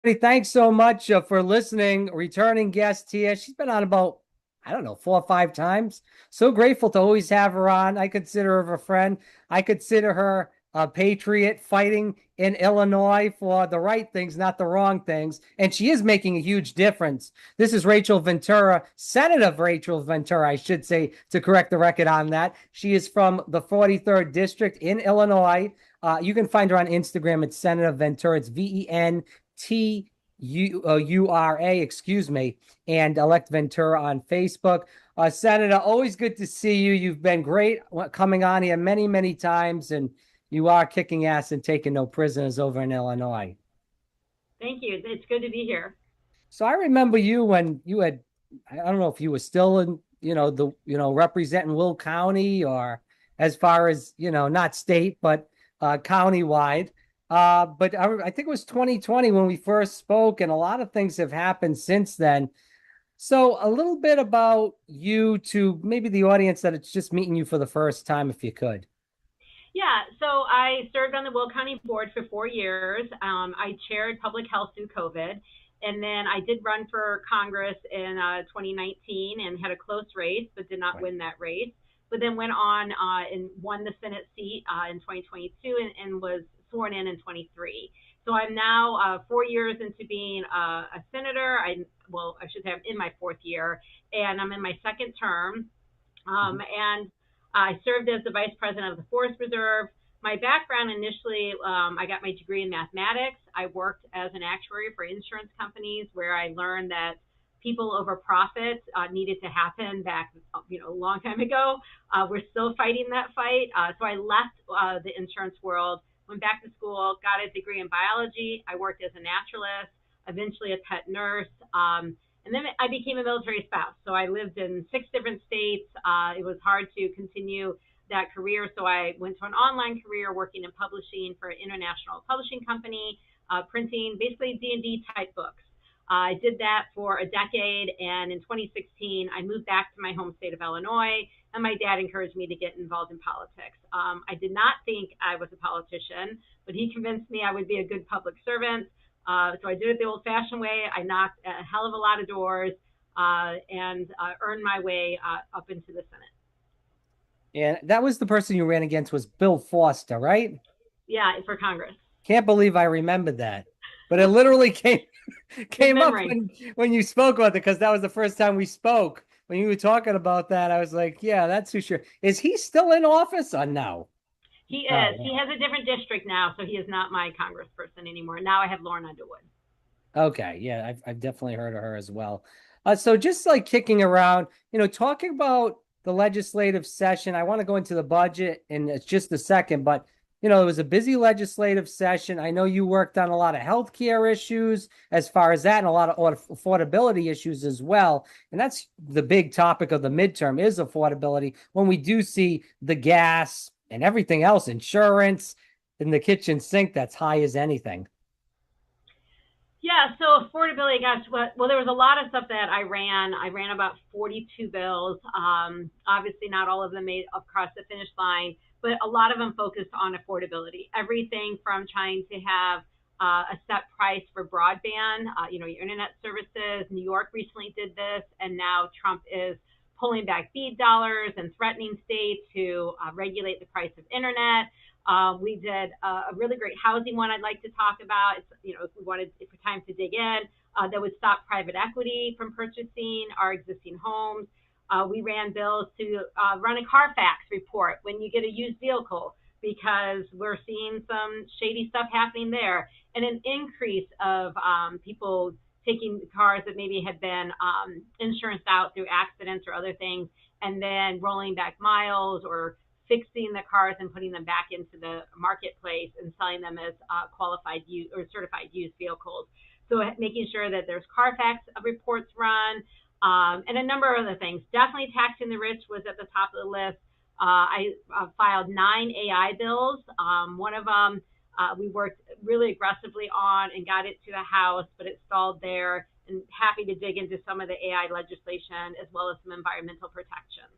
Hey, thanks so much for listening. Returning guest here. She's been on about, I don't know, 4 or 5 times. So grateful to always have her on. I consider her a friend. I consider her a patriot fighting in Illinois for the right things, not the wrong things. And she is making a huge difference. This is Rachel Ventura, Senator Rachel Ventura, I should say, to correct the record on that. She is from the 43rd District in Illinois. You can find her on Instagram. It's Senator Ventura. It's VENTURA, excuse me, and elect Ventura on Facebook. Senator, always good to see you. You've been great coming on here many, many times, and you are kicking ass and taking no prisoners over in Illinois. Thank you. It's good to be here. So I remember you when you had, I don't know if you were still in, representing Will County or as far as, not state, but county-wide. But I think it was 2020 when we first spoke, and a lot of things have happened since then. So a little bit about you to maybe the audience that it's just meeting you for the first time, if you could. Yeah, so I served on the Will County Board for 4 years. I chaired public health through COVID. And then I did run for Congress in 2019 and had a close race, but did not Right. win that race. But then went on and won the Senate seat in 2022 and was sworn in 23. So I'm now 4 years into being a senator. I should say I'm in my fourth year, and I'm in my second term. Mhm. And I served as the vice president of the Forest Reserve. My background initially, I got my degree in mathematics. I worked as an actuary for insurance companies where I learned that people over profit needed to happen back, a long time ago. We're still fighting that fight. So I left the insurance world, went back to school, got a degree in biology. I worked as a naturalist, eventually a pet nurse. And then I became a military spouse. So I lived in 6 different states. It was hard to continue that career. So I went to an online career working in publishing for an international publishing company, printing basically D&D type books. I did that for a decade. And in 2016, I moved back to my home state of Illinois. And my dad encouraged me to get involved in politics. I did not think I was a politician, but he convinced me I would be a good public servant. So I did it the old fashioned way. I knocked a hell of a lot of doors and earned my way up into the Senate. And that was the person you ran against was Bill Foster, right? Yeah, for Congress. Can't believe I remembered that. But it literally came Good came up memory. when you spoke about it because that was the first time we spoke. When you were talking about that, I was like, yeah, that's who sure. Is he still in office or no? He Oh, is. He has a different district now, so he is not my congressperson anymore. Now I have Lauren Underwood. okay. Yeah, I've definitely heard of her as well. So just like kicking around, talking about the legislative session, I want to go into the budget in just a second, but it was a busy legislative session. I know you worked on a lot of healthcare issues as far as that, and a lot of affordability issues as well. And that's the big topic of the midterm is affordability. When we do see the gas and everything else, insurance in the kitchen sink that's high as anything. Yeah, so affordability, gosh, well, there was a lot of stuff that I ran. I ran about 42 bills. Obviously, not all of them made across the finish line, but a lot of them focused on affordability. Everything from trying to have a set price for broadband, your internet services. New York recently did this, and now Trump is pulling back BEAD dollars and threatening states to regulate the price of internet. We did a really great housing one I'd like to talk about. It's, if we wanted, if it's time to dig in, that would stop private equity from purchasing our existing homes. We ran bills to run a Carfax report when you get a used vehicle because we're seeing some shady stuff happening there, and an increase of people taking cars that maybe had been insurance out through accidents or other things, and then rolling back miles or fixing the cars and putting them back into the marketplace and selling them as qualified used or certified used vehicles. So making sure that there's Carfax reports run, and a number of other things. Definitely taxing the rich was at the top of the list. I filed 9 AI bills. One of them we worked really aggressively on and got it to the House, but it stalled there. And happy to dig into some of the AI legislation as well as some environmental protections.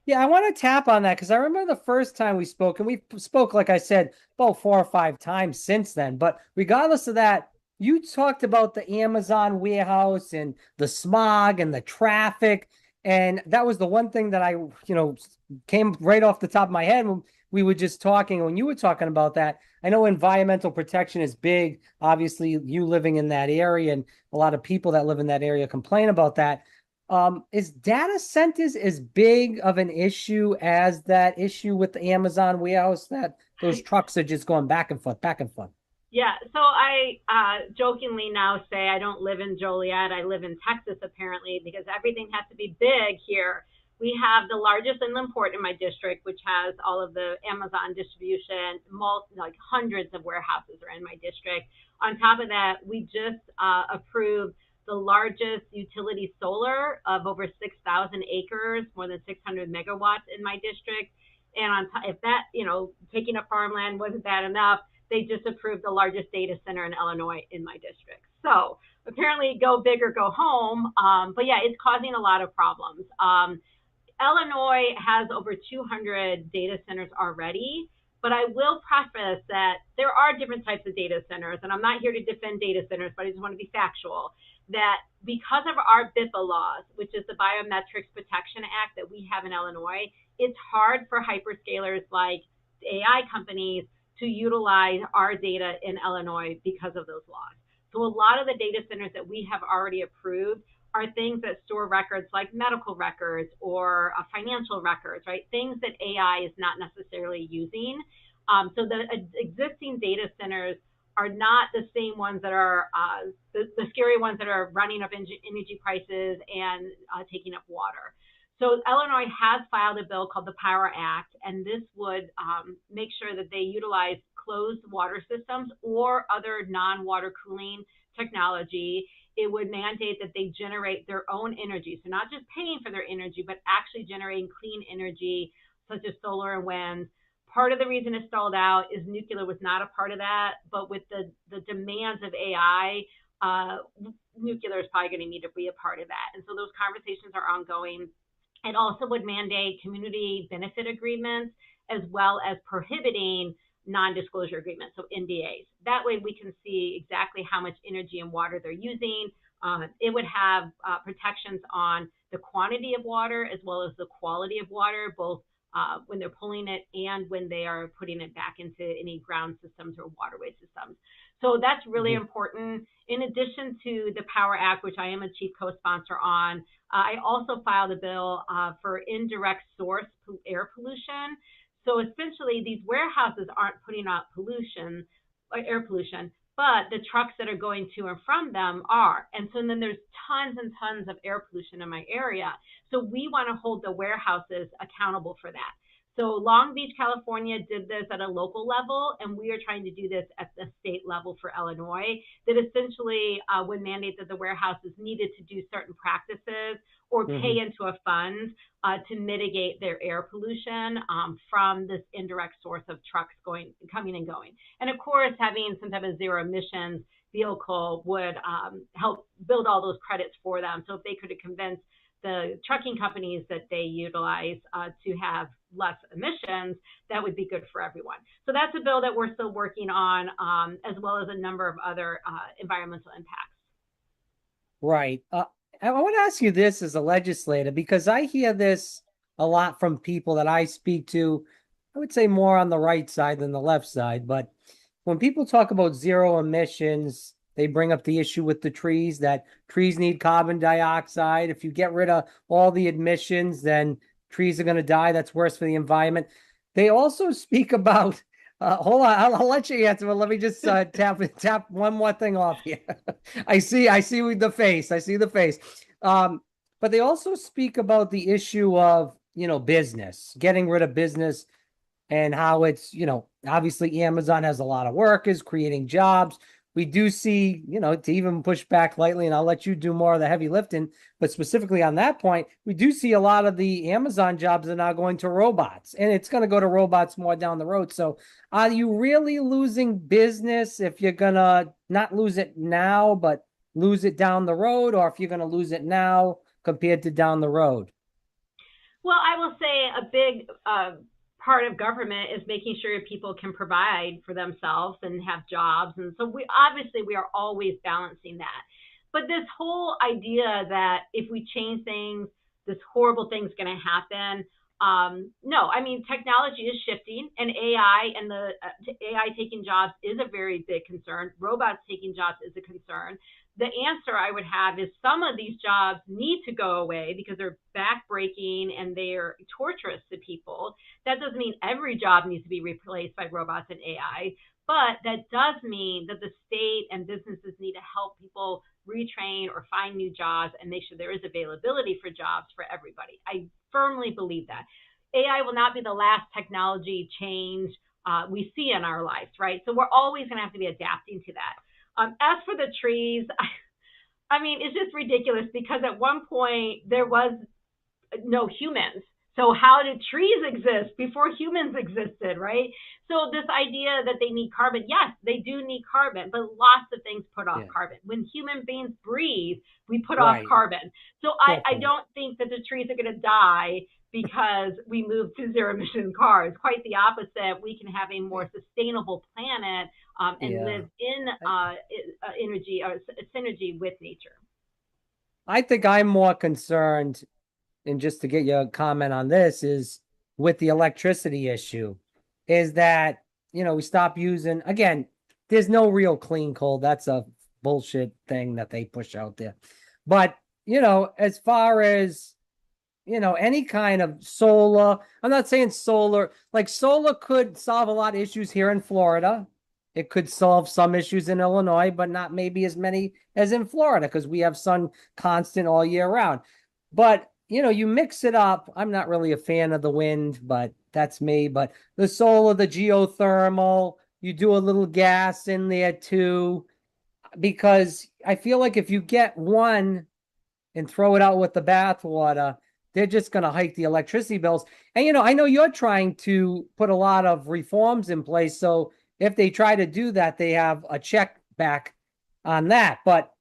Yeah, I want to tap on that because I remember the first time we spoke, and we spoke, like I said, about 4 or 5 times since then. But regardless of that, you talked about the Amazon warehouse and the smog and the traffic. And that was the one thing that came right off the top of my head when we were just talking. When you were talking about that, I know environmental protection is big. Obviously, you living in that area and a lot of people that live in that area complain about that. Is data centers as big of an issue as that issue with the Amazon warehouse that those trucks are just going back and forth, back and forth? Yeah, so I jokingly now say I don't live in Joliet. I live in Texas, apparently, because everything has to be big here. We have the largest inland port in my district, which has all of the Amazon distribution, like hundreds of warehouses are in my district. On top of that, we just approved the largest utility solar of over 6,000 acres, more than 600 megawatts in my district. And if that, taking up farmland wasn't bad enough, they just approved the largest data center in Illinois in my district. So apparently, go big or go home. But yeah, it's causing a lot of problems. Illinois has over 200 data centers already, but I will preface that there are different types of data centers, and I'm not here to defend data centers, but I just want to be factual that because of our BIPA laws, which is the Biometrics Protection Act that we have in Illinois, it's hard for hyperscalers like AI companies to utilize our data in Illinois because of those laws. So a lot of the data centers that we have already approved are things that store records like medical records or financial records, right? Things that AI is not necessarily using. So the existing data centers are not the same ones that are the scary ones that are running up energy prices and taking up water. So Illinois has filed a bill called the Power Act, and this would make sure that they utilize closed water systems or other non-water cooling technology. It would mandate that they generate their own energy. So not just paying for their energy, but actually generating clean energy, such as solar and wind. Part of the reason it stalled out is nuclear was not a part of that, but with the demands of AI, nuclear is probably going to need to be a part of that. And so those conversations are ongoing. It also would mandate community benefit agreements as well as prohibiting non-disclosure agreements, so NDAs. That way we can see exactly how much energy and water they're using. It would have protections on the quantity of water as well as the quality of water, both when they're pulling it and when they are putting it back into any ground systems or waterway systems. So that's really important. In addition to the Power Act, which I am a chief co-sponsor on, I also filed a bill for indirect source air pollution. So essentially, these warehouses aren't putting out pollution, air pollution, but the trucks that are going to and from them are. And so then there's tons and tons of air pollution in my area. So we want to hold the warehouses accountable for that. So Long Beach, California did this at a local level, and we are trying to do this at the state level for Illinois, that essentially would mandate that the warehouses needed to do certain practices or pay into a fund to mitigate their air pollution from this indirect source of trucks coming and going. And of course, having some type of zero emissions vehicle would help build all those credits for them. So if they could convince the trucking companies that they utilize to have less emissions, that would be good for everyone. So that's a bill that we're still working on, as well as a number of other environmental impacts. Right. I want to ask you this as a legislator, because I hear this a lot from people that I speak to. I would say more on the right side than the left side. But when people talk about zero emissions, they bring up the issue with the trees, that trees need carbon dioxide. If you get rid of all the emissions, then trees are going to die. That's worse for the environment. They also speak about, hold on, I'll let you answer, but let me just tap one more thing off here. I see with the face. I see the face. But they also speak about the issue of, business, getting rid of business and how it's, obviously Amazon has a lot of workers creating jobs. We do see, to even push back lightly, and I'll let you do more of the heavy lifting, but specifically on that point, we do see a lot of the Amazon jobs are now going to robots, and it's going to go to robots more down the road. So are you really losing business if you're going to not lose it now, but lose it down the road, or if you're going to lose it now compared to down the road? Well, I will say a big part of government is making sure people can provide for themselves and have jobs. And so we are always balancing that. But this whole idea that if we change things, this horrible thing's going to happen. No, I mean, technology is shifting, and AI and the AI taking jobs is a very big concern. Robots taking jobs is a concern. The answer I would have is some of these jobs need to go away because they're backbreaking and they're torturous to people. That doesn't mean every job needs to be replaced by robots and AI, but that does mean that the state and businesses need to help people retrain or find new jobs and make sure there is availability for jobs for everybody. I firmly believe that. AI will not be the last technology change we see in our lives, right? So we're always going to have to be adapting to that. As for the trees, I mean, it's just ridiculous because at one point there was no humans. So how did trees exist before humans existed, right? So this idea that they need carbon, yes, they do need carbon, but lots of things put off Yeah. carbon. When human beings breathe, we put off Right. carbon. So Fair I point. don't think that the trees are going to die because we move to zero emission cars. Quite the opposite. We can have a more sustainable planet and Yeah. live in energy or synergy with nature. I think I'm more concerned, and just to get your comment on this, is with the electricity issue, is that, we stop using, again, there's no real clean coal. That's a bullshit thing that they push out there. But, as far as, any kind of solar, I'm not saying solar, like solar could solve a lot of issues here in Florida. It could solve some issues in Illinois, but not maybe as many as in Florida because we have sun constant all year round. But, you mix it up. I'm not really a fan of the wind, but that's me. But the solar, the geothermal, you do a little gas in there too, because I feel like if you get one and throw it out with the bathwater, they're just going to hike the electricity bills. And, I know you're trying to put a lot of reforms in place. So if they try to do that, they have a check back on that. But,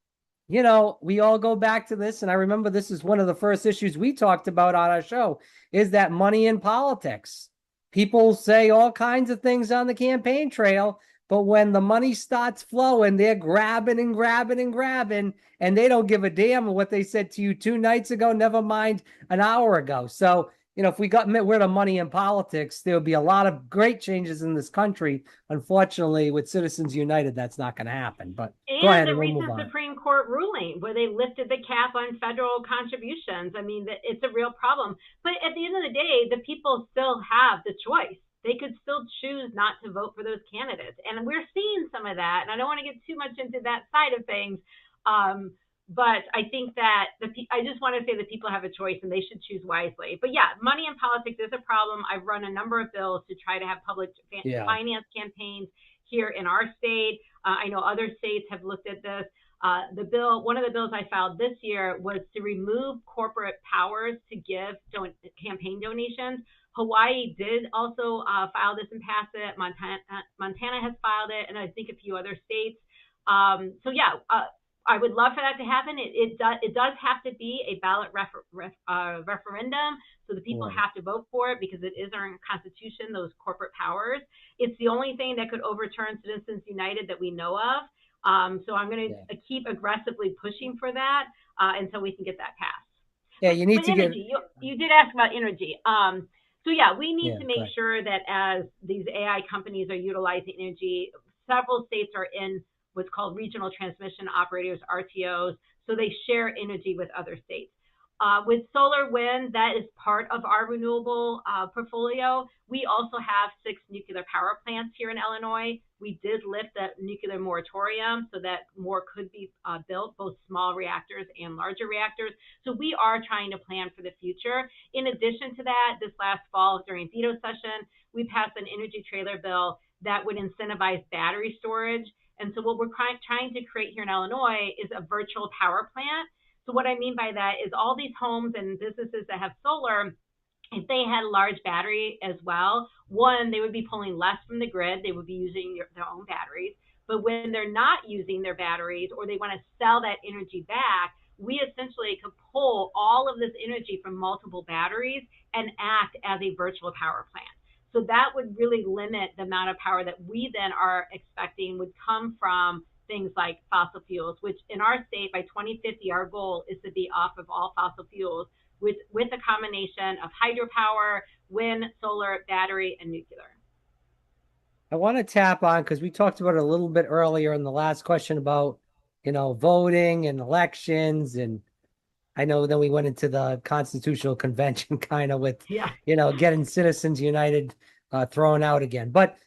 we all go back to this. And I remember this is one of the first issues we talked about on our show is that money in politics. People say all kinds of things on the campaign trail, but when the money starts flowing, they're grabbing and grabbing and grabbing, and they don't give a damn what they said to you 2 nights ago, never mind an hour ago. So, if we got rid of money in politics, there would be a lot of great changes in this country. Unfortunately, with Citizens United, that's not going to happen. But go And ahead the and we'll move recent on. Supreme Court ruling where they lifted the cap on federal contributions. I mean, it's a real problem. But at the end of the day, the people still have the choice. They could still choose not to vote for those candidates. And we're seeing some of that. And I don't want to get too much into that side of things. But I think that I just want to say that people have a choice and they should choose wisely. But yeah, money in politics is a problem. I've run a number of bills to try to have public Yeah. finance campaigns here in our state. I know other states have looked at this. One of the bills I filed this year was to remove corporate powers to give campaign donations. Hawaii did also file this and pass it. Montana has filed it, and I think a few other states. So yeah, I would love for that to happen. It does have to be a ballot referendum, so the people Right. have to vote for it because it is our constitution, those corporate powers. It's the only thing that could overturn Citizens United that we know of. So I'm going Yeah. to keep aggressively pushing for that until we can get that passed. Yeah. You need But to get, energy, you did ask about energy. So yeah, we need yeah. to Go make ahead. sure that as these AI companies are utilizing energy, several states are in what's called regional transmission operators, RTOs, so they share energy with other states. With solar wind, that is part of our renewable portfolio. We also have 6 nuclear power plants here in Illinois. We did lift the nuclear moratorium so that more could be built, both small reactors and larger reactors. So we are trying to plan for the future. In addition to that, this last fall during veto session, we passed an energy trailer bill that would incentivize battery storage. And so what we're trying to create here in Illinois is a virtual power plant. So what I mean by that is all these homes and businesses that have solar, if they had a large battery as well, one, they would be pulling less from the grid. They would be using their own batteries. But when they're not using their batteries or they want to sell that energy back, we essentially could pull all of this energy from multiple batteries and act as a virtual power plant. So that would really limit the amount of power that we then are expecting would come from things like fossil fuels, which in our state by 2050, our goal is to be off of all fossil fuels with a combination of hydropower, wind, solar, battery, and nuclear. I want to tap on because we talked about it a little bit earlier in the last question about, voting and elections. And I know then we went into the Constitutional Convention kind of with, Yeah. getting Citizens United thrown out again. But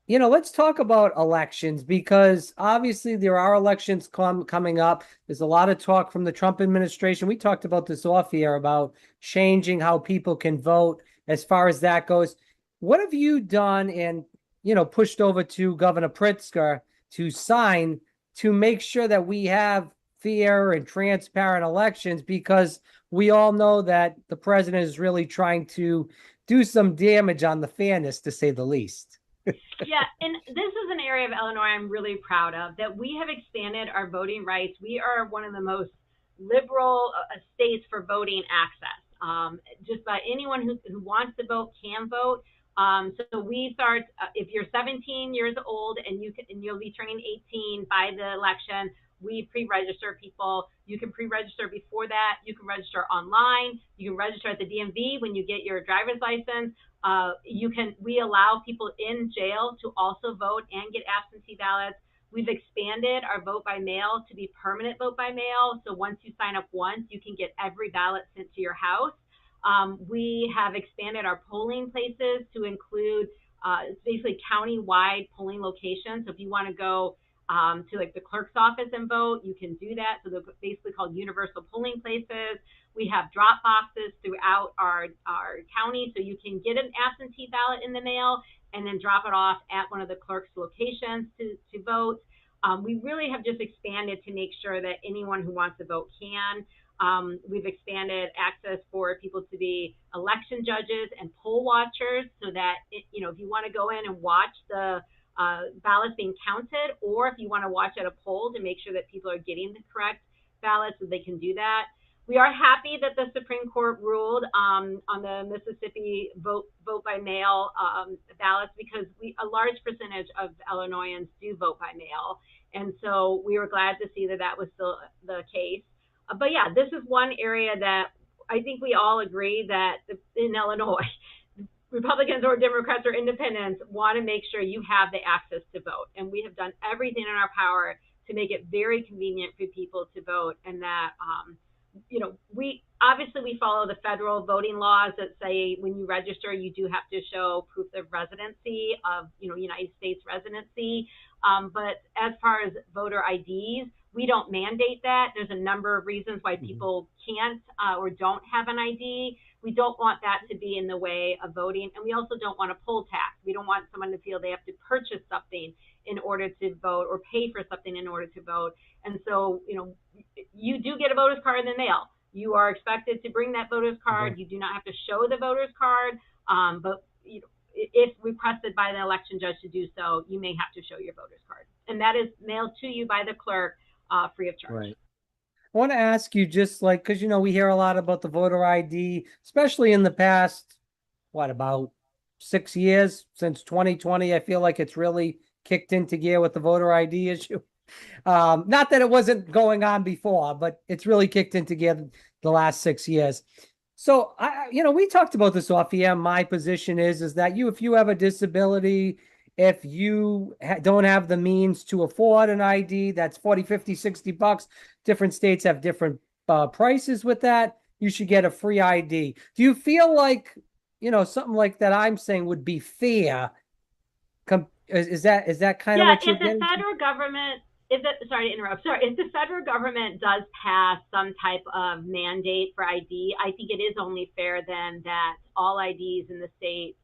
let's talk about elections because obviously there are elections coming up. There's a lot of talk from the Trump administration. We talked about this off here about changing how people can vote as far as that goes. What have you done and, pushed over to Governor Pritzker to sign to make sure that we have fair and transparent elections? Because we all know that the president is really trying to do some damage on the fairness, to say the least. Yeah, and this is an area of Illinois I'm really proud of, that we have expanded our voting rights. We are one of the most liberal states for voting access. Just about anyone who wants to vote can vote. So we start if you're 17 years old and you'll be turning 18 by the election. We pre-register people. You can pre-register before that. You can register online. You can register at the DMV when you get your driver's license. We allow people in jail to also vote and get absentee ballots. We've expanded our vote by mail to be permanent vote by mail. So once you sign up once, you can get every ballot sent to your house. We have expanded our polling places to include basically county-wide polling locations. So if you want to go to like the clerk's office and vote, you can do that. So they're basically called universal polling places. We have drop boxes throughout our county, so you can get an absentee ballot in the mail and then drop it off at one of the clerk's locations to vote. We really have just expanded to make sure that anyone who wants to vote can. We've expanded access for people to be election judges and poll watchers, so that if you want to go in and watch the ballots being counted, or if you want to watch at a poll to make sure that people are getting the correct ballots, so they can do that. We are happy that the Supreme Court ruled on the Mississippi vote by mail ballots, because a large percentage of Illinoisans do vote by mail, and so we were glad to see that that was still the case. But yeah, this is one area that I think we all agree that in Illinois, Republicans or Democrats or independents want to make sure you have the access to vote, and we have done everything in our power to make it very convenient for people to vote, and that we follow the federal voting laws that say when you register, you do have to show proof of residency of United States residency. But as far as voter IDs, we don't mandate that. There's a number of reasons why people can't or don't have an ID. We don't want that to be in the way of voting, and we also don't want a poll tax. We don't want someone to feel they have to purchase something in order to vote or pay for something in order to vote. And so, you do get a voter's card in the mail. You are expected to bring that voter's card. You do not have to show the voter's card, but if requested by the election judge to do so, you may have to show your voter's card, and that is mailed to you by the clerk free of charge. Right. I want to ask you, just like, because we hear a lot about the voter ID, especially in the past, about 6 years since 2020. I feel like it's really kicked into gear with the voter ID issue. Not that it wasn't going on before, but it's really kicked into gear the last 6 years. So we talked about this off here. My position is that if you have a disability, if you don't have the means to afford an ID, that's 40, 50, 60 bucks. Different states have different prices with that. You should get a free ID. Do you feel like, something like that I'm saying would be fair? Is that kind of what you're getting? If the federal government, sorry to interrupt, if the federal government does pass some type of mandate for ID, I think it is only fair then that all IDs in the state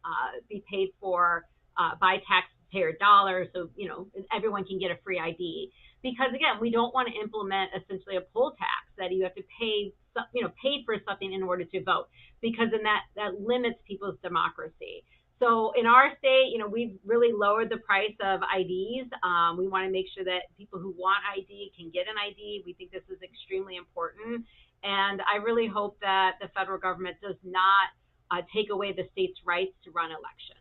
be paid for by taxpayer dollars, so everyone can get a free ID. Because again, we don't want to implement essentially a poll tax that you have to pay for something in order to vote, because then that limits people's democracy. So in our state, we've really lowered the price of IDs. We want to make sure that people who want ID can get an ID. We think this is extremely important, and I really hope that the federal government does not take away the state's rights to run elections.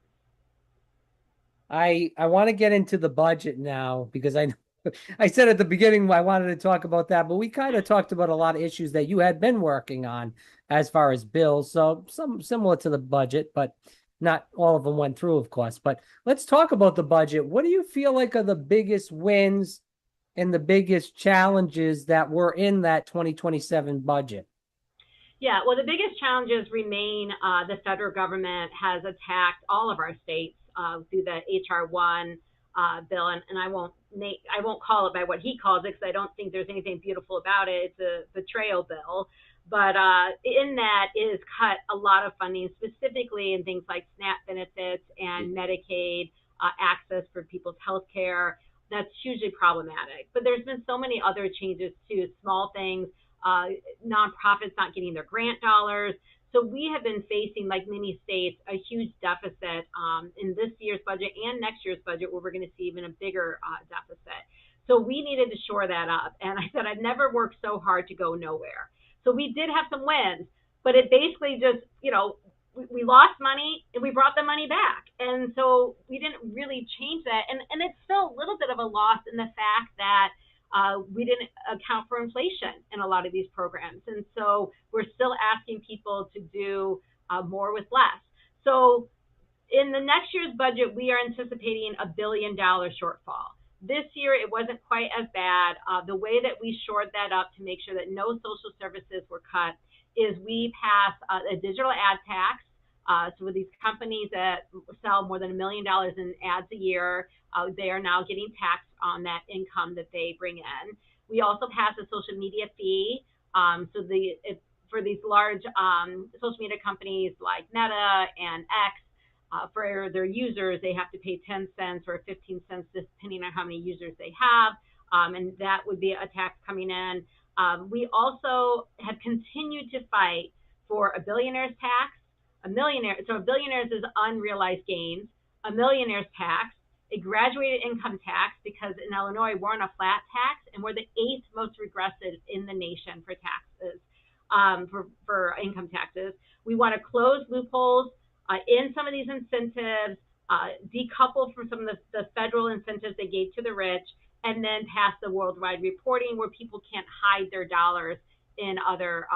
I want to get into the budget now because I said at the beginning I wanted to talk about that, but we kind of talked about a lot of issues that you had been working on as far as bills. So some similar to the budget, but not all of them went through, of course. But let's talk about the budget. What do you feel like are the biggest wins and the biggest challenges that were in that 2027 budget? Yeah, well, the biggest challenges remain the federal government has attacked all of our states through the HR1 bill, and I won't call it by what he calls it because I don't think there's anything beautiful about it. It's a betrayal bill, but in that is cut a lot of funding, specifically in things like SNAP benefits and Medicaid access for people's health care. That's hugely problematic. But there's been so many other changes too, small things, nonprofits not getting their grant dollars. So we have been facing, like many states, a huge deficit in this year's budget and next year's budget, where we're going to see even a bigger deficit. So we needed to shore that up. And I said, I've never worked so hard to go nowhere. So we did have some wins, but it basically just, we lost money and we brought the money back. And so we didn't really change that. And it's still a little bit of a loss in the fact that we didn't account for inflation in a lot of these programs. And so we're still asking people to do more with less. So in the next year's budget, we are anticipating $1 billion shortfall. This year, it wasn't quite as bad. The way that we shored that up to make sure that no social services were cut is we passed a digital ad tax. So with these companies that sell more than $1 million in ads a year, they are now getting taxed on that income that they bring in. We also passed a social media fee. For these large social media companies like Meta and X, for their users, they have to pay 10 cents or 15 cents, depending on how many users they have. And that would be a tax coming in. We also have continued to fight for a billionaire's tax, so a billionaire's is unrealized gains, a millionaire's tax, a graduated income tax, because in Illinois, we're on a flat tax, and we're the 8th most regressive in the nation for taxes, for income taxes. We want to close loopholes in some of these incentives, decouple from some of the federal incentives they gave to the rich, and then pass the worldwide reporting where people can't hide their dollars in other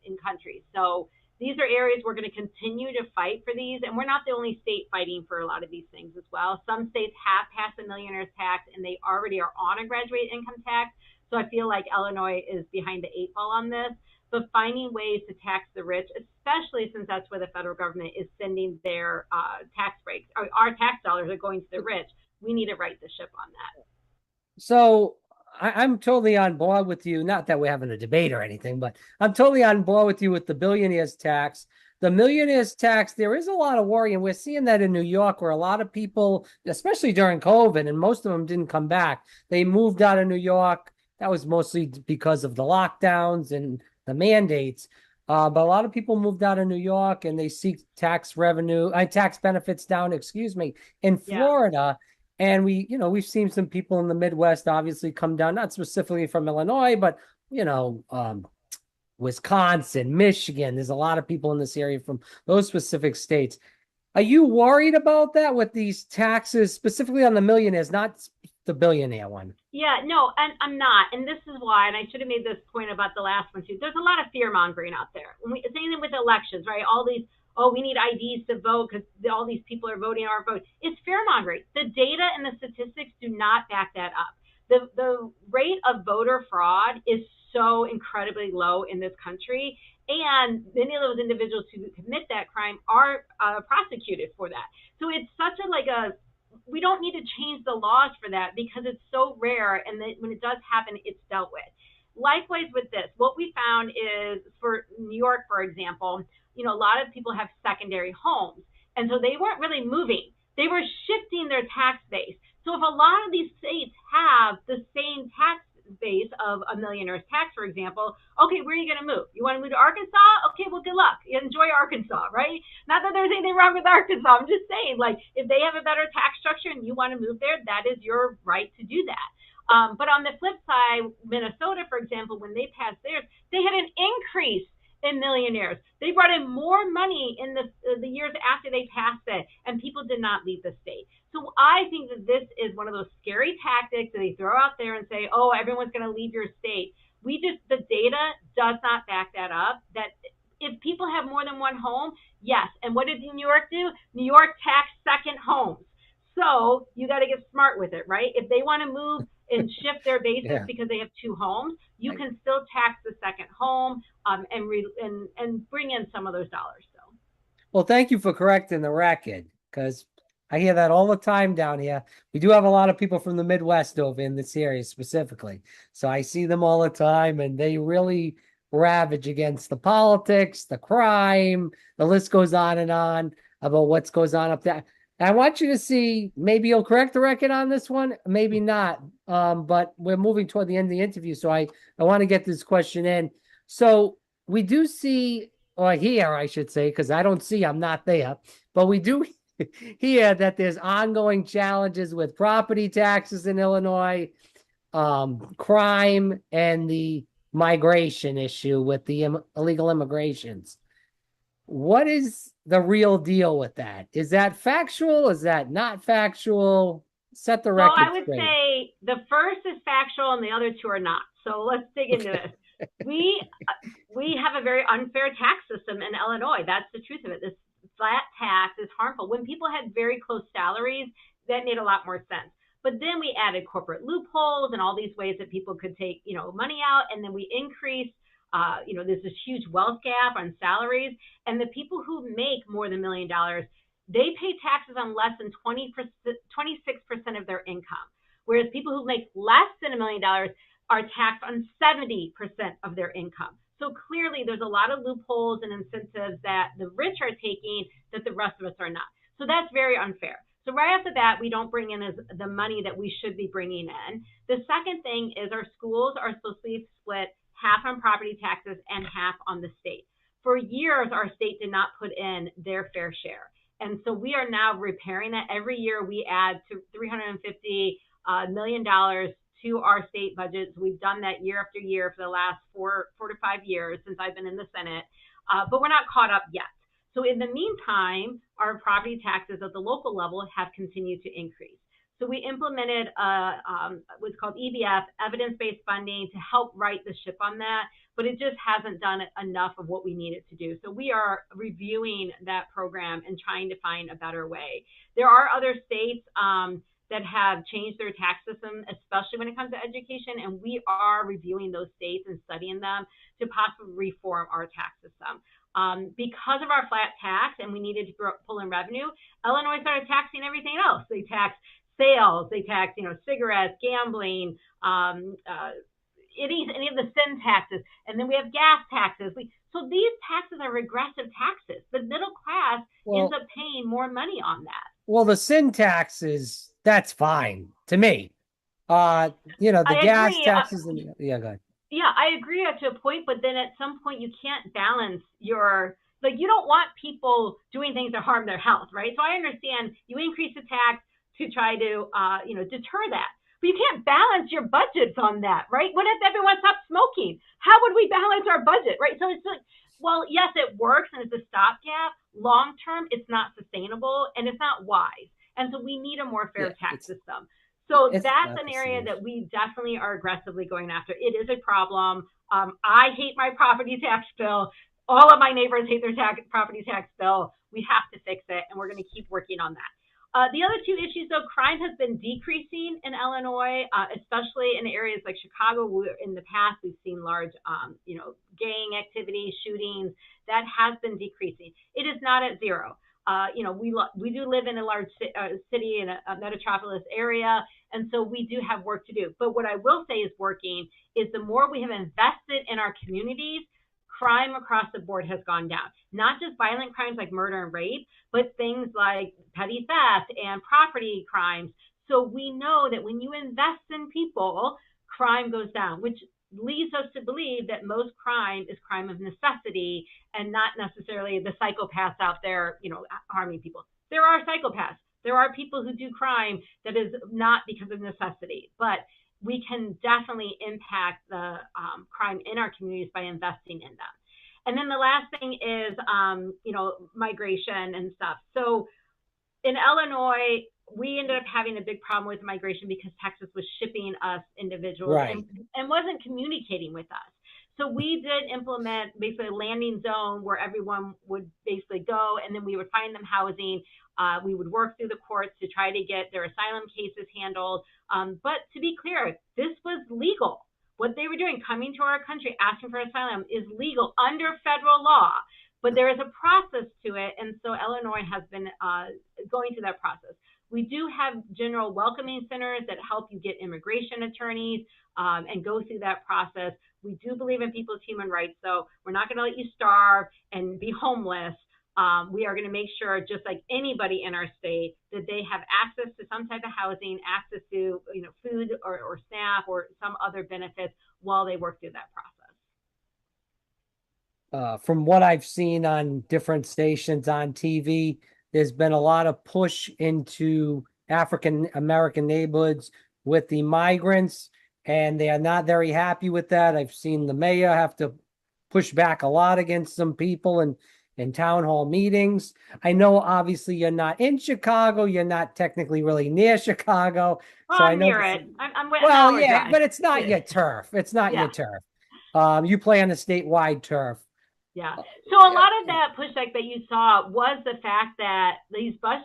in countries. So these are areas we're going to continue to fight for these, and we're not the only state fighting for a lot of these things as well. Some states have passed a millionaire's tax, and they already are on a graduated income tax. So I feel like Illinois is behind the 8 ball on this. But finding ways to tax the rich, especially since that's where the federal government is sending their tax breaks, our tax dollars are going to the rich. We need to right the ship on that. So I'm totally on board with you. Not that we're having a debate or anything, but I'm totally on board with you with the billionaires tax. The millionaires tax, there is a lot of worry, and we're seeing that in New York, where a lot of people, especially during COVID, and most of them didn't come back. They moved out of New York. That was mostly because of the lockdowns and the mandates. But a lot of people moved out of New York and they seek tax revenue, tax benefits down, excuse me, in Yeah. Florida. And we've seen some people in the Midwest obviously come down, not specifically from Illinois, but you know, Wisconsin, Michigan. There's a lot of people in this area from those specific states. Are you worried about that with these taxes, specifically on the millionaires, not the billionaire one? Yeah, no, and I'm not. And this is why, and I should have made this point about the last one too. There's a lot of fear mongering out there. Same thing with elections, right? All these, oh, we need IDs to vote because all these people are voting our vote. It's fear mongering. The data and the statistics do not back that up. The rate of voter fraud is so incredibly low in this country, and many of those individuals who commit that crime are prosecuted for that. So it's such a we don't need to change the laws for that because it's so rare, and that when it does happen, it's dealt with. Likewise with this, what we found is for New York, for example, a lot of people have secondary homes, and so they weren't really moving. They were shifting their tax base. So if a lot of these states have the same tax base of a millionaire's tax, for example, okay, where are you going to move? You want to move to Arkansas? Okay, well, good luck. Enjoy Arkansas, right? Not that there's anything wrong with Arkansas. I'm just saying, like, if they have a better tax structure and you want to move there, that is your right to do that. But on the flip side, Minnesota, for example, when they passed theirs, they had an increase and millionaires. They brought in more money in the years after they passed it, and people did not leave the state. So I think that this is one of those scary tactics that they throw out there and say, oh, everyone's going to leave your state. The data does not back that up. That if people have more than one home, yes. And what did New York do? New York taxed second homes. So you got to get smart with it, right? If they want to move and shift their basis Yeah. because they have two homes, you can still tax the second home, and bring in some of those dollars. So. Well, thank you for correcting the record because I hear that all the time down here. We do have a lot of people from the Midwest over in this area specifically. So I see them all the time and they really ravage against the politics, the crime, the list goes on about what goes on up there. I want you to see, maybe you'll correct the record on this one, maybe not. But we're moving toward the end of the interview. So I want to get this question in. So we do see, or hear, I should say, because I don't see, I'm not there, but we do hear that there's ongoing challenges with property taxes in Illinois, crime, and the migration issue with the illegal immigrations. What is the real deal with that? Is that factual? Is that not factual? Set the Well, record I would straight. say the first is factual and the other two are not. So let's dig into this. We have a very unfair tax system in Illinois. That's the truth of it. This flat tax is harmful. When people had very close salaries, that made a lot more sense. But then we added corporate loopholes and all these ways that people could take, money out, and then we increased. There's this huge wealth gap on salaries, and the people who make more than $1 million, they pay taxes on less than 26% of their income, whereas people who make less than $1 million are taxed on 70% of their income. So clearly there's a lot of loopholes and incentives that the rich are taking that the rest of us are not. So that's very unfair. So right off the bat, we don't bring in the money that we should be bringing in. The second thing is our schools are supposed to be split half on property taxes and half on the state. For years, our state did not put in their fair share. And so we are now repairing that. Every year we add to $350 million to our state budgets. We've done that year after year for the last four to 5 years since I've been in the Senate, but we're not caught up yet. So in the meantime, our property taxes at the local level have continued to increase. So we implemented what's called EBF, evidence-based funding, to help right the ship on that, but it just hasn't done enough of what we need it to do. So we are reviewing that program and trying to find a better way. There are other states that have changed their tax system, especially when it comes to education, and we are reviewing those states and studying them to possibly reform our tax system. Because of our flat tax and we needed to pull in revenue, Illinois started taxing everything else. They tax sales, they tax, cigarettes, gambling, any of the sin taxes, and then we have gas taxes. So these taxes are regressive taxes. The middle class ends up paying more money on that. Well, the sin taxes, that's fine to me. The gas taxes and yeah, go ahead. Yeah, I agree up to a point, but then at some point you can't balance you don't want people doing things that harm their health, right? So I understand you increase the tax to try to, deter that. But you can't balance your budgets on that, right? What if everyone stopped smoking? How would we balance our budget, right? So it's like, well, yes, it works and it's a stopgap. Long term, it's not sustainable and it's not wise. And so we need a more fair tax system. So that's an area that we definitely are aggressively going after. It is a problem. I hate my property tax bill. All of my neighbors hate their property tax bill. We have to fix it, and we're going to keep working on that. The other two issues, though, crime has been decreasing in Illinois, especially in areas like Chicago. In the past, we've seen large, gang activity, shootings. That has been decreasing. It is not at zero. We do live in a large city in a metropolis area, and so we do have work to do. But what I will say is working is the more we have invested in our communities, crime across the board has gone down. Not just violent crimes like murder and rape, but things like petty theft and property crimes. So we know that when you invest in people, crime goes down, which leads us to believe that most crime is crime of necessity and not necessarily the psychopaths out there, harming people. There are psychopaths. There are people who do crime that is not because of necessity, but we can definitely impact the crime in our communities by investing in them. And then the last thing is, migration and stuff. So in Illinois, we ended up having a big problem with migration because Texas was shipping us individuals Right. and wasn't communicating with us. So we did implement basically a landing zone where everyone would basically go, and then we would find them housing. We would work through the courts to try to get their asylum cases handled. But to be clear, this was legal. What they were doing, coming to our country, asking for asylum, is legal under federal law. But there is a process to it, and so Illinois has been going through that process. We do have general welcoming centers that help you get immigration attorneys and go through that process. We do believe in people's human rights, so we're not going to let you starve and be homeless. We are going to make sure, just like anybody in our state, that they have access to some type of housing, access to food or SNAP or some other benefits while they work through that process. From what I've seen on different stations on TV, there's been a lot of push into African American neighborhoods with the migrants, and they are not very happy with that. I've seen the mayor have to push back a lot against some people in town hall meetings. I know obviously you're not in Chicago, you're not technically really near Chicago. Well, So I I'm know near this, it. I'm an well, hour yeah, drive. but it's not your turf. It's not your Yeah. turf. You play on a statewide turf. Yeah. So a lot of that pushback that you saw was the fact that these bus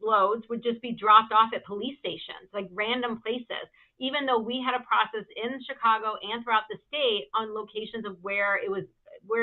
loads would just be dropped off at police stations, like random places, even though we had a process in Chicago and throughout the state on locations of where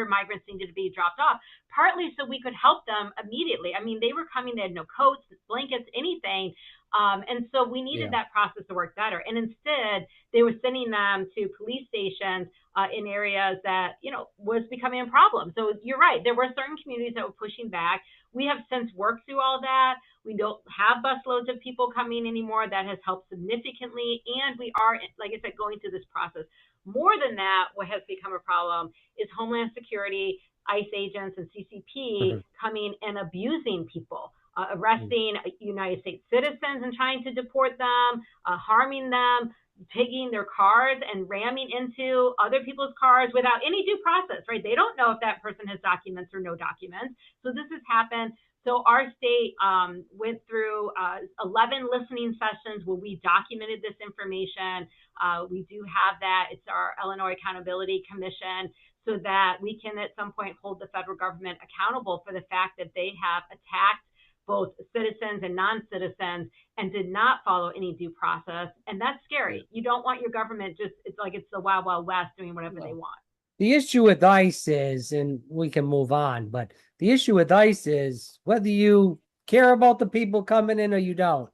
migrants needed to be dropped off, partly so we could help them immediately. I mean, they were coming, they had no coats, blankets, anything. And so we needed that process to work better. And instead, they were sending them to police stations in areas that, was becoming a problem. So you're right. There were certain communities that were pushing back. We have since worked through all that. We don't have busloads of people coming anymore. That has helped significantly. And we are, like I said, going through this process. More than that, what has become a problem is Homeland Security, ICE agents, and CCP coming and abusing people. Arresting United States citizens and trying to deport them, harming them, taking their cars and ramming into other people's cars without any due process, right? They don't know if that person has documents or no documents. So this has happened. So our state went through 11 listening sessions where we documented this information. We do have that. It's our Illinois Accountability Commission, so that we can at some point hold the federal government accountable for the fact that they have attacked both citizens and non-citizens and did not follow any due process. And that's scary. You don't want your government it's like it's the Wild Wild West doing whatever they want. The issue with ICE is, and we can move on, but the issue with ICE is whether you care about the people coming in or you don't.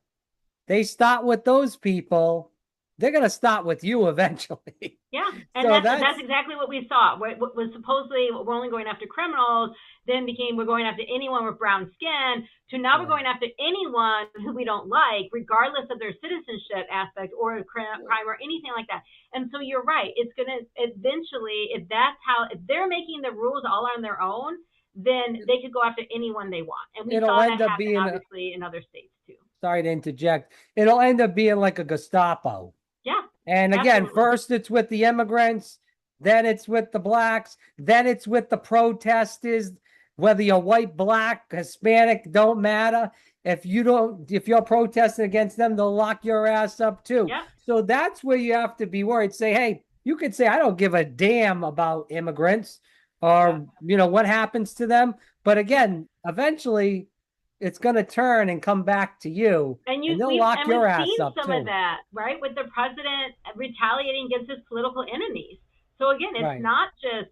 They start with those people, they're going to start with you eventually. Yeah, and So that's exactly what we saw. What was supposedly we're only going after criminals, then became we're going after anyone with brown skin, to now we're going after anyone who we don't like, regardless of their citizenship aspect or crime or anything like that. And so you're right. It's going to eventually, if they're making the rules all on their own, then they could go after anyone they want. And we saw that happen, obviously, in other states too. Sorry to interject. It'll end up being like a Gestapo. Yeah. And again, first it's with the immigrants, then it's with the blacks, then it's with the protesters, whether you're white, black, Hispanic, don't matter. If you're protesting against them, they'll lock your ass up too. Yeah. So that's where you have to be worried. Say, hey, you could say, I don't give a damn about immigrants or, what happens to them. But again, eventually it's going to turn and come back to you, and they'll lock your ass up too. We've seen some of that, right? With the president retaliating against his political enemies. So again, it's not just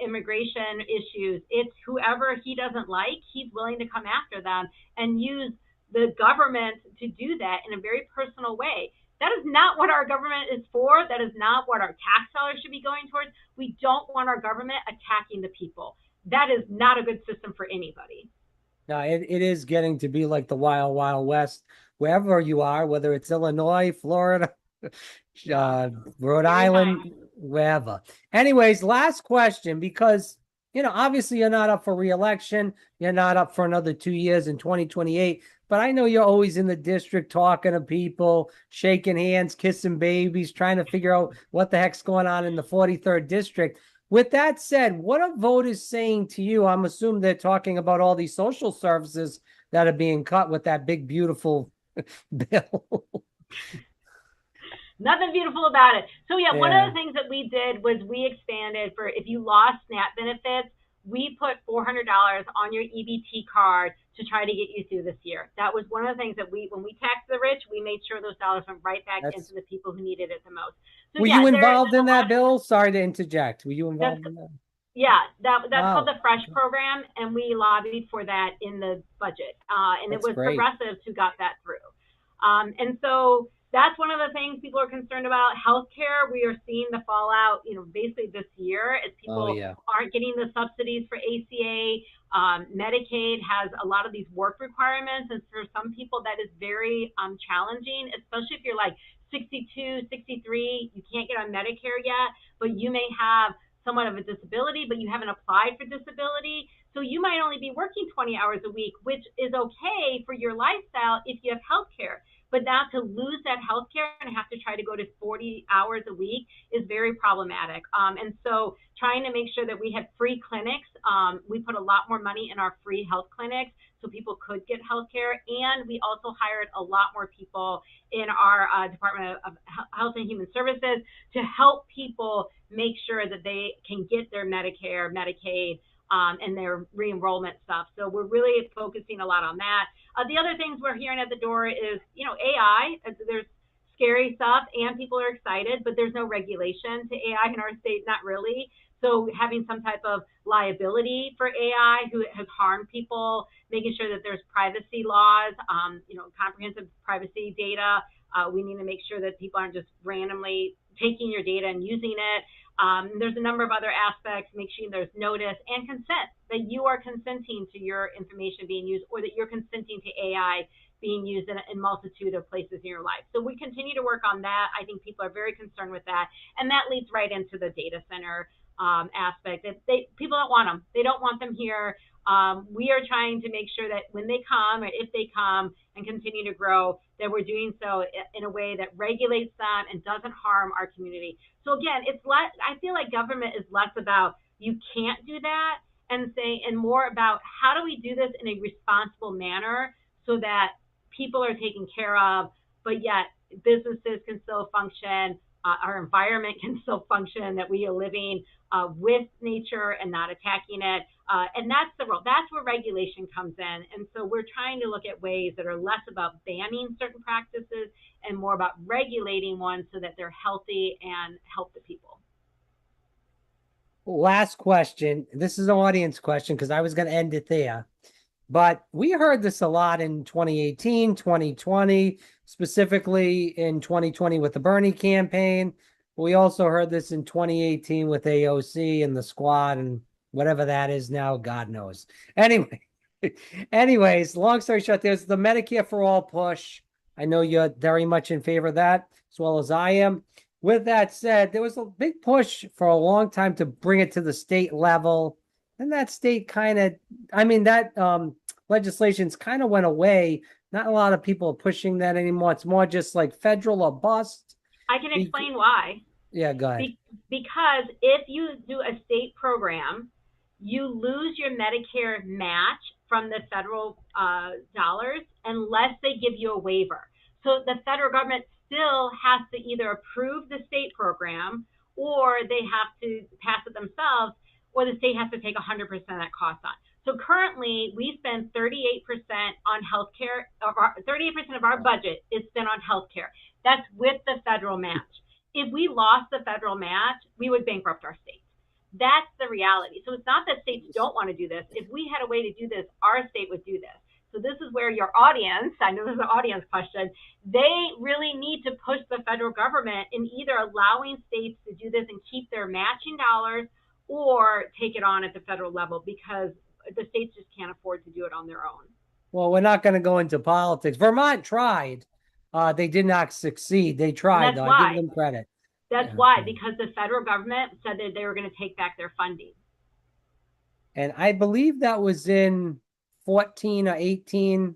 immigration issues. It's whoever he doesn't like, he's willing to come after them and use the government to do that in a very personal way. That is not what our government is for. That is not what our tax dollars should be going towards. We don't want our government attacking the people. That is not a good system for anybody. No, it is getting to be like the Wild Wild West, wherever you are, whether it's Illinois, Florida, Rhode Island, wherever. Anyways, last question, because, obviously you're not up for re-election. You're not up for another 2 years in 2028. But I know you're always in the district talking to people, shaking hands, kissing babies, trying to figure out what the heck's going on in the 43rd district. With that said, what a vote is saying to you, I'm assuming they're talking about all these social services that are being cut with that big, beautiful bill. Nothing beautiful about it. So yeah, one of Yeah, the things that we did was we expanded for if you lost SNAP benefits, we put $400 on your EBT card to try to get you through this year. That was one of the things that when we taxed the rich, we made sure those dollars went right back into that's. the people who needed it the most. So Were you yeah, involved there's in a that lot. bill? Sorry to interject. Were you That's involved in that? yeah, that's called Wow, the Fresh program, and we lobbied for that in the budget. And it that's was great. progressives who got that through. And so that's one of the things people are concerned about. Healthcare, we are seeing the fallout, basically this year as Oh people yeah, aren't getting the subsidies for ACA. Medicaid has a lot of these work requirements, and for some people that is very challenging, especially if you're like 62, 63, you can't get on Medicare yet, but you may have somewhat of a disability, but you haven't applied for disability. So you might only be working 20 hours a week, which is okay for your lifestyle if you have health care. But now to lose that health care and have to try to go to 40 hours a week is very problematic. And so trying to make sure that we had free clinics, we put a lot more money in our free health clinics so people could get health care. And we also hired a lot more people in our Department of Health and Human Services to help people make sure that they can get their Medicare, Medicaid, and their re-enrollment stuff. So we're really focusing a lot on that. The other things we're hearing at the door is, AI. There's scary stuff, and people are excited, but there's no regulation to AI in our state, not really. So having some type of liability for AI who has harmed people, making sure that there's privacy laws, comprehensive privacy data. We need to make sure that people aren't just randomly taking your data and using it. There's a number of other aspects. Make sure there's notice and consent, that you are consenting to your information being used, or that you're consenting to AI being used in a multitude of places in your life. So we continue to work on that. I think people are very concerned with that. And that leads right into the data center aspect. That people don't want them. They don't want them here. We are trying to make sure that when they come, or if they come and continue to grow, that we're doing so in a way that regulates them and doesn't harm our community. So again, it's less. I feel like government is less about you can't do that, and more about how do we do this in a responsible manner so that people are taken care of, but yet businesses can still function, our environment can still function, that we are living with nature and not attacking it. And that's the role. That's where regulation comes in. And so we're trying to look at ways that are less about banning certain practices and more about regulating ones so that they're healthy and help the people. last question. This is an audience question because I was going to end it there. But we heard this a lot in 2018, 2020, specifically in 2020 with the Bernie campaign. We also heard this in 2018 with AOC and the squad and whatever that is now, God knows. Anyway, anyways, long story short, there's the Medicare for All push. I know you're very much in favor of that, as well as I am. With that said, there was a big push for a long time to bring it to the state level. And that state kind of, I mean, that legislation's kind of went away. Not a lot of people are pushing that anymore. It's more just like federal or bust. I can explain why. Yeah, go ahead. Because if you do a state program, you lose your Medicare match from the federal dollars unless they give you a waiver. So the federal government still has to either approve the state program, or they have to pass it themselves, or the state has to take 100% of that cost on. So currently, we spend 38% on healthcare. 38% of our budget is spent on healthcare. That's with the federal match. If we lost the federal match, we would bankrupt our state. That's the reality. So it's not that states don't want to do this. If we had a way to do this, our state would do this. So this is where your audience, I know there's an audience question, they really need to push the federal government in either allowing states to do this and keep their matching dollars, or take it on at the federal level, because the states just can't afford to do it on their own. Well, we're not going to go into politics. Vermont tried. They did not succeed. They And tried, that's though. I give why. them credit. That's Yeah. why, because the federal government said that they were going to take back their funding. And I believe that was in 14 or 18.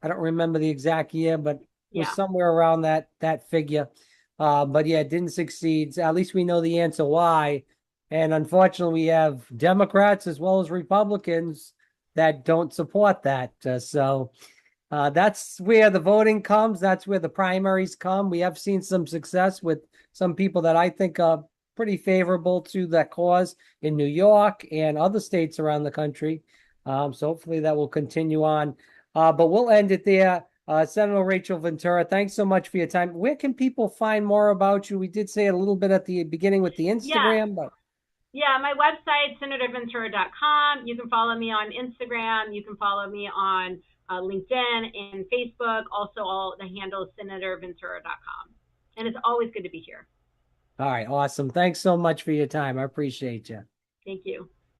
I don't remember the exact year, but it was Yeah. somewhere around that figure. But yeah, it didn't succeed. So at least we know the answer why. And unfortunately, we have Democrats as well as Republicans that don't support that. That's where the voting comes. That's where the primaries come. We have seen some success with some people that I think are pretty favorable to that cause in New York and other states around the country. So hopefully that will continue on. But we'll end it there. Senator Rachel Ventura, thanks so much for your time. Where can people find more about you? We did say a little bit at the beginning with the Yeah, Instagram, but yeah, my website, senatorventura.com. You can follow me on Instagram. You can follow me on LinkedIn and Facebook. Also, all the handle is senatorventura.com. And it's always good to be here. all right, awesome. Thanks so much for your time. I appreciate you. Thank you.